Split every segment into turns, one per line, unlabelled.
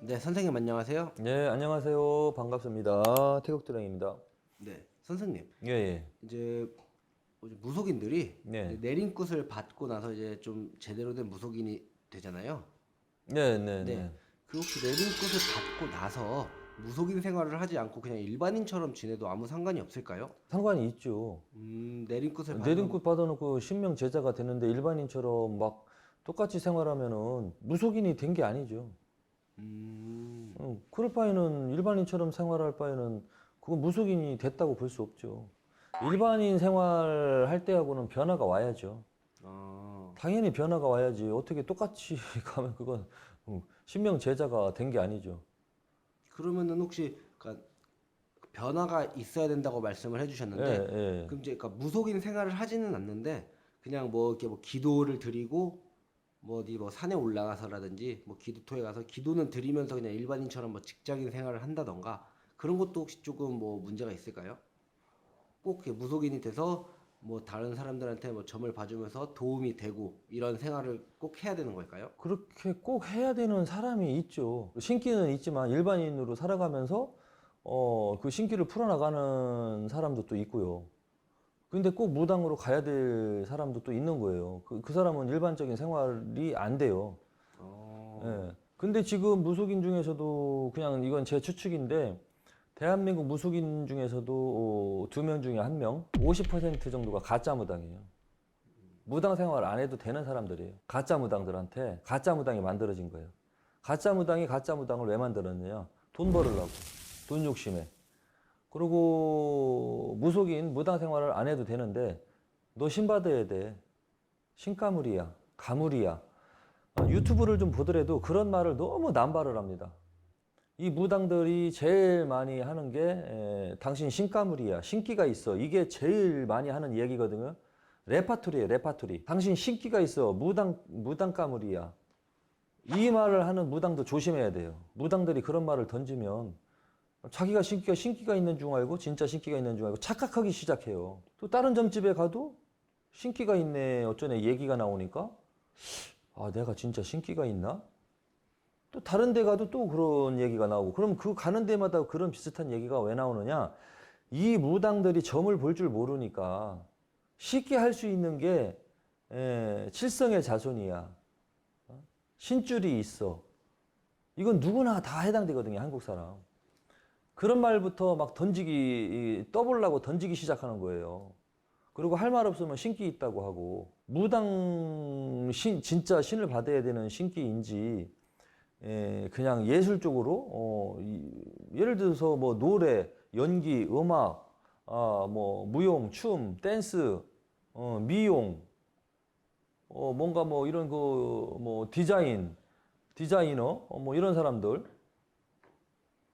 네, 선생님 안녕하세요.
네, 안녕하세요. 반갑습니다. 태국드랑입니다.
네, 선생님.
예, 예.
이제 무속인들이 이제
네.
내림굿을 받고 나서 이제 좀 제대로 된 무속인이 되잖아요.
네, 네,
네,
네.
그 혹시 내림굿을 받고 나서 무속인 생활을 하지 않고 그냥 일반인처럼 지내도 아무 상관이 없을까요?
상관이 있죠.
내림굿을 받으면
내림굿 받아놓고 신명 제자가 되는데 일반인처럼 막 똑같이 생활하면은 무속인이 된 게 아니죠. 그럴 바에는 일반인처럼 생활할 바에는 그건 무속인이 됐다고 볼 수 없죠. 일반인 생활할 때하고는 변화가 와야죠.
어,
당연히 변화가 와야지. 어떻게 똑같이 가면 그건 신명 제자가 된 게 아니죠.
그러면은 혹시 그러니까 변화가 있어야 된다고 말씀을
예,
해주셨는데,
예.
그럼 이제 그러니까 무속인 생활을 하지는 않는데 그냥 뭐 이렇게 뭐 기도를 드리고 뭐 어디 뭐 산에 올라가서라든지 뭐 기도터에 가서 기도는 드리면서 그냥 일반인처럼 뭐 직장인 생활을 한다던가 그런 것도 혹시 조금 뭐 문제가 있을까요? 꼭 이렇게 무속인이 돼서 뭐 다른 사람들한테 뭐 점을 봐주면서 도움이 되고 이런 생활을 꼭 해야 되는 걸까요?
그렇게 꼭 해야 되는 사람이 있죠. 신기는 있지만 일반인으로 살아가면서 그 신기를 풀어나가는 사람도 또 있고요. 근데 꼭 무당으로 가야 될 사람도 또 있는 거예요. 그 사람은 일반적인 생활이 안 돼요.
어,
예. 근데 지금 무속인 중에서도 그냥 이건 제 추측인데 대한민국 무속인 중에서도 2명 중에 1명, 50% 정도가 가짜 무당이에요. 무당 생활 안 해도 되는 사람들이에요. 가짜 무당들한테 가짜 무당이 만들어진 거예요. 가짜 무당이 가짜 무당을 왜 만들었느냐? 돈 벌으려고. 돈 욕심에. 그리고 무속인 무당 생활을 안 해도 되는데 너 신받아야 돼. 신가물이야. 가물이야. 유튜브를 좀 보더라도 그런 말을 너무 남발을 합니다. 이 무당들이 제일 많이 하는 게 당신 신가물이야. 신기가 있어. 이게 제일 많이 하는 얘기거든요. 레파토리예요, 레파토리. 당신 신기가 있어. 무당가물이야. 이 말을 하는 무당도 조심해야 돼요. 무당들이 그런 말을 던지면 자기가 신기가 있는 줄 알고 진짜 신기가 있는 줄 알고 착각하기 시작해요. 또 다른 점집에 가도 신기가 있네 어쩌네 얘기가 나오니까 아 내가 진짜 신기가 있나? 또 다른 데 가도 또 그런 얘기가 나오고 그럼 그 가는 데마다 그런 비슷한 얘기가 왜 나오느냐? 이 무당들이 점을 볼 줄 모르니까 쉽게 할 수 있는 게 칠성의 자손이야. 신줄이 있어. 이건 누구나 다 해당되거든요, 한국 사람. 그런 말부터 막 떠보려고 던지기 시작하는 거예요. 그리고 할 말 없으면 신기 있다고 하고, 진짜 신을 받아야 되는 신기인지, 그냥 예술적으로, 예를 들어서 뭐 노래, 연기, 음악, 뭐 무용, 춤, 댄스, 미용, 뭔가 뭐 이런 뭐 디자이너, 뭐 이런 사람들,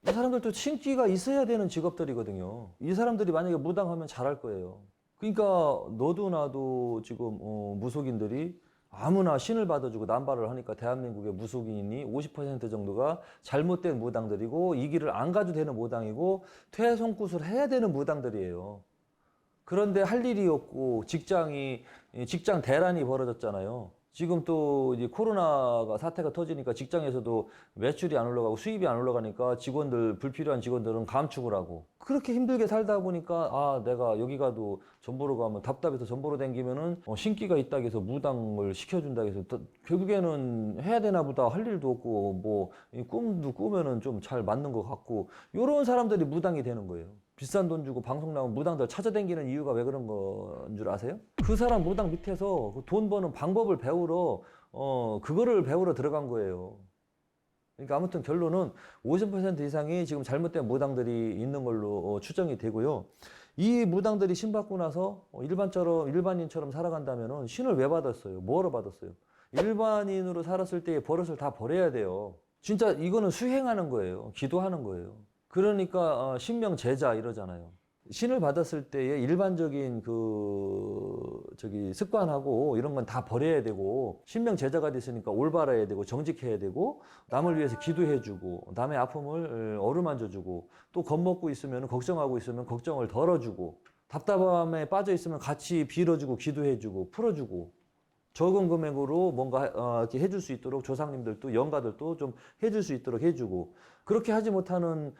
이 사람들도 신기가 있어야 되는 직업들이거든요. 이 사람들이 만약에 무당하면 잘할 거예요. 그러니까 너도 나도 지금 무속인들이 아무나 신을 받아주고 남발을 하니까 대한민국의 무속인이 50% 정도가 잘못된 무당들이고 이 길을 안 가도 되는 무당이고 퇴손굿을 해야 되는 무당들이에요. 그런데 할 일이 없고 직장 대란이 벌어졌잖아요. 지금 또 이제 코로나가 사태가 터지니까 직장에서도 매출이 안 올라가고 수입이 안 올라가니까 불필요한 직원들은 감축을 하고 그렇게 힘들게 살다 보니까 아 내가 여기 가도 전보로 가면 답답해서 전보로 댕기면은 신기가 있다고 해서 무당을 시켜준다고 해서 결국에는 해야 되나 보다 할 일도 없고 뭐 꿈도 꾸면은 좀 잘 맞는 것 같고 요런 사람들이 무당이 되는 거예요. 비싼 돈 주고 방송 나오면 무당들 찾아다니는 이유가 왜 그런 건 줄 아세요? 그 사람 무당 밑에서 돈 버는 방법을 배우러 그거를 배우러 들어간 거예요. 그러니까 아무튼 결론은 50% 이상이 지금 잘못된 무당들이 있는 걸로 추정이 되고요. 이 무당들이 신 받고 나서 일반인처럼 살아간다면은 신을 왜 받았어요? 뭐로 받았어요? 일반인으로 살았을 때의 버릇을 다 버려야 돼요. 진짜 이거는 수행하는 거예요. 기도하는 거예요. 그러니까 신명 제자 이러잖아요. 신을 받았을 때의 일반적인 습관하고 이런 건 다 버려야 되고 신명 제자가 됐으니까 올바라야 되고 정직해야 되고 남을 위해서 기도해주고 남의 아픔을 어루만져주고 또 겁먹고 있으면 걱정하고 있으면 걱정을 덜어주고 답답함에 빠져 있으면 같이 빌어주고 기도해주고 풀어주고 적은 금액으로 뭔가 이렇게 해줄 수 있도록 조상님들도 영가들도 좀 해줄 수 있도록 해주고 그렇게 하지 못하는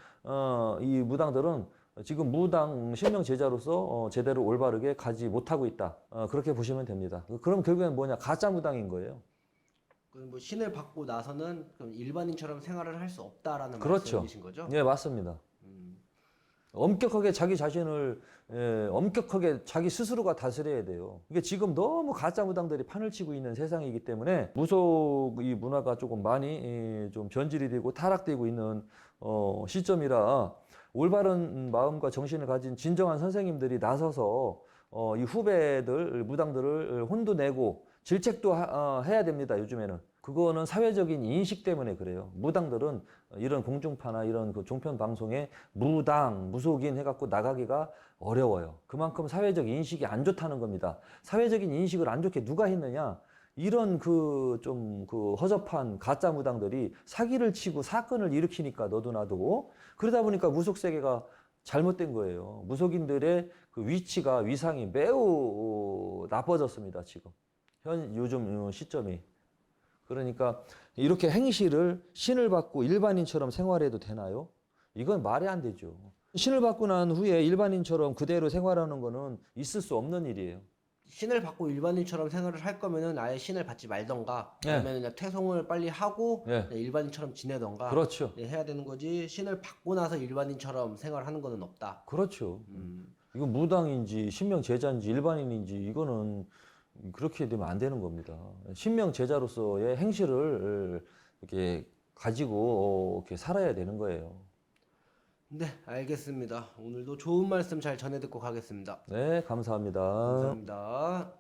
이 무당들은 지금 무당 신명 제자로서 제대로 올바르게 가지 못하고 있다. 그렇게 보시면 됩니다. 그럼 결국엔 뭐냐? 가짜 무당인 거예요.
뭐 신을 받고 나서는 그럼 일반인처럼 생활을 할 수 없다라는
그렇죠.
말씀이신 거죠?
예, 맞습니다. 엄격하게 자기 자신을 엄격하게 자기 스스로가 다스려야 돼요. 이게 지금 너무 가짜 무당들이 판을 치고 있는 세상이기 때문에 무속 이 문화가 조금 많이 좀 변질이 되고 타락되고 있는 시점이라 올바른 마음과 정신을 가진 진정한 선생님들이 나서서 이 후배들 무당들을 혼도내고 질책도 해야 됩니다. 요즘에는 그거는 사회적인 인식 때문에 그래요. 무당들은 이런 공중파나 이런 그 종편 방송에 무당, 무속인 해갖고 나가기가 어려워요. 그만큼 사회적 인식이 안 좋다는 겁니다. 사회적인 인식을 안 좋게 누가 했느냐? 이런 그 허접한 가짜 무당들이 사기를 치고 사건을 일으키니까 너도 나도 그러다 보니까 무속 세계가 잘못된 거예요. 무속인들의 그 위치가 위상이 매우 나빠졌습니다. 지금 요즘 시점이. 그러니까 이렇게 행실을 신을 받고 일반인처럼 생활해도 되나요? 이건 말이 안 되죠. 신을 받고 난 후에 일반인처럼 그대로 생활하는 거는 있을 수 없는 일이에요.
신을 받고 일반인처럼 생활을 할 거면은 아예 신을 받지 말던가
예.
아니면 그냥 퇴송을 빨리 하고
예.
그냥 일반인처럼 지내던가
그렇죠.
해야 되는 거지 신을 받고 나서 일반인처럼 생활하는 거는 없다.
그렇죠. 이건 무당인지 신명 제자인지 일반인인지 이거는 그렇게 되면 안 되는 겁니다. 신명 제자로서의 행실을 이렇게 가지고 이렇게 살아야 되는 거예요.
네, 알겠습니다. 오늘도 좋은 말씀 잘 전해 듣고 가겠습니다.
네, 감사합니다.
감사합니다.